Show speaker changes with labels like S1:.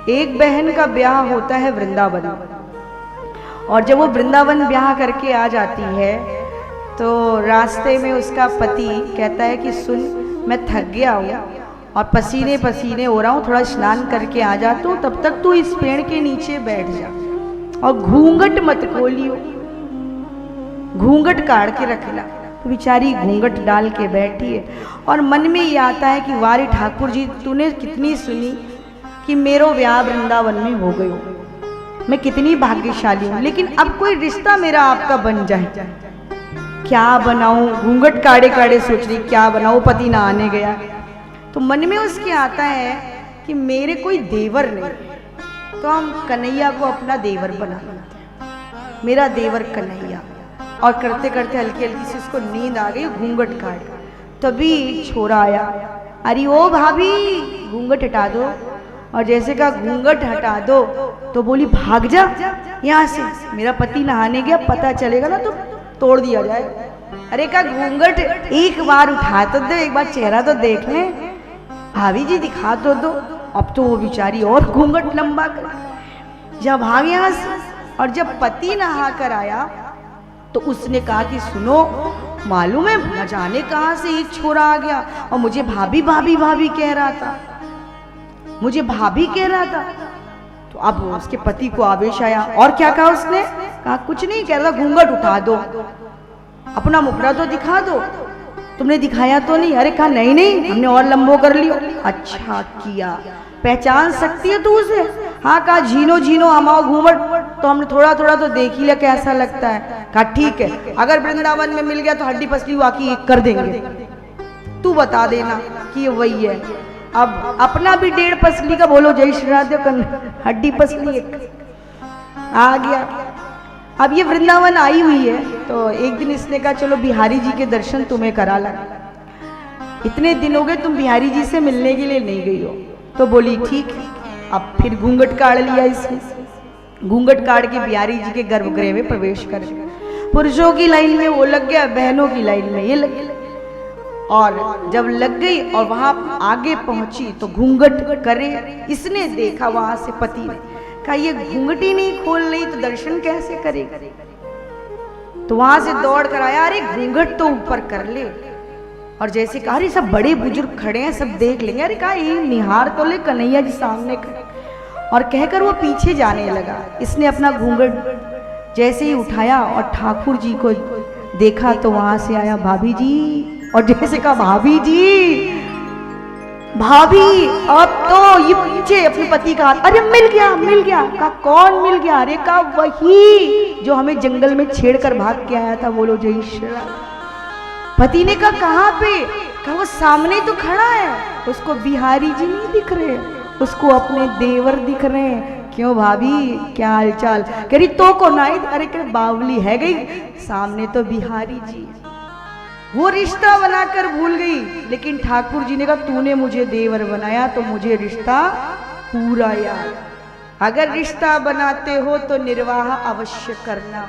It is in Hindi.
S1: एक बहन का ब्याह होता है वृंदावन, और जब वो वृंदावन ब्याह करके आ जाती है तो रास्ते में उसका पति कहता है कि सुन, मैं थक गया हूँ और पसीने पसीने हो रहा हूँ, थोड़ा स्नान करके आ जाता हूँ, तब तक तू इस पेड़ के नीचे बैठ जा और घूंघट मत खोलियो, घूंघट काट के रखना। तो बेचारी घूंघट डाल के बैठी है और मन में ये आता है कि वारे ठाकुर जी, तूने कितनी सुनी कि मेरो ब्याह वृंदावन में हो गयो, मैं कितनी भाग्यशाली हूँ, लेकिन अब कोई रिश्ता मेरा आपका बन जाए, क्या बनाऊं? घूंघट काड़े काड़े सोच रही क्या बनाऊं, पति ना आने गया। तो मन में उसके आता है कि मेरे कोई देवर नहीं, तो हम कन्हैया को अपना देवर बना लेते हैं, मेरा देवर कन्हैया। और करते करते हल्की हल्की से उसको नींद आ गई, घूंघट काट, तभी छोरा आया, अरे ओ भाभी घूंघट हटा दो। और जैसे का घूंघट हटा दो तो बोली भाग जा यहाँ से, मेरा पति नहाने गया, पता चलेगा ना तो तोड़ दिया जाए। अरे का घूंघट एक बार उठा तो दो, एक बार चेहरा तो देख ले, भाभी जी दिखा तो दो। अब तो वो बेचारी और घूंघट लंबा कर जब भाग यहाँ से। और जब पति नहा कर आया तो उसने कहा कि सुनो, मालूम है न जाने कहां से एक छोरा आ गया और मुझे भाभी भाभी भाभी कह रहा था, मुझे भाभी कह रहा था। तो अब उसके पति को आवेश आया और क्या कहा उसने? कहा कुछ नहीं, कह रहा घूंघट उठा दो, अपना मुखड़ा तो दिखा दो, तुमने दिखाया तो नहीं? अरे कहा नहीं नहीं, हमने और लंबो कर लियो। अच्छा किया, पहचान सकती है तू उसे? हाँ। कहा झीनो झीनो हमाओ घूंघट, तो हमने थोड़ा थोड़ा तो देख ही लिया कैसा लगता है। कहा ठीक है, अगर वृंदावन में मिल गया तो हड्डी पसली वाकई एक कर देंगे, तू बता देना कि ये वही है। अब अपना भी 1.5 पसली का बोलो जय श्री राधे, हड्डी पसली एक आ गया। अब ये वृंदावन आई हुई है तो एक दिन इसने कहा चलो बिहारी जी के दर्शन तुम्हें करा ला, इतने दिन हो गए तुम बिहारी जी से मिलने के लिए नहीं गई हो। तो बोली ठीक है। अब फिर घूंघट काट लिया इसने, घूंघट काट के बिहारी जी के गर्भगृह में प्रवेश कर गया। पुरुषों की लाइन में वो लग गया, बहनों की लाइन में ये लग गया। और जब लग गई और वहां आगे पहुंची तो घूंघट करे, इसने देखा वहां से पति ने कहा ये घूंघट ही नहीं खोल रही तो दर्शन कैसे करेगा? तो वहां से दौड़ कर आया, अरे घूंघट तो ऊपर कर ले। और जैसे कहा अरे सब बड़े बुजुर्ग खड़े हैं, सब देख लेंगे। अरे कहा ये निहार तो ले, कन्हैया जी सामने खड़े। और कहकर वो पीछे जाने लगा। इसने अपना घूंघट जैसे ही उठाया और ठाकुर जी को देखा तो वहां से आया भाभी जी, और जैसे कहा भाभी जी भाभी, अब तो ये पीछे अपने पति का हाथ, अरे मिल गया मिल गया। कहा कौन मिल गया? अरे कहा वही जो हमें जंगल में छेड़कर भाग के आया था, बोलो जय श्री राम। पति ने कहा कहाँ पे? कहा वो सामने तो खड़ा है, उसको बिहारी जी नहीं दिख रहे, उसको अपने देवर दिख रहे हैं। क्यों भाभी क्या हालचाल? कह रही तो को नाई, अरे कह बावली है गई, सामने तो बिहारी जी। वो रिश्ता बनाकर भूल गई, लेकिन ठाकुर जी ने कहा तूने मुझे देवर बनाया तो मुझे रिश्ता पूरा याद। अगर रिश्ता बनाते हो तो निर्वाह अवश्य करना।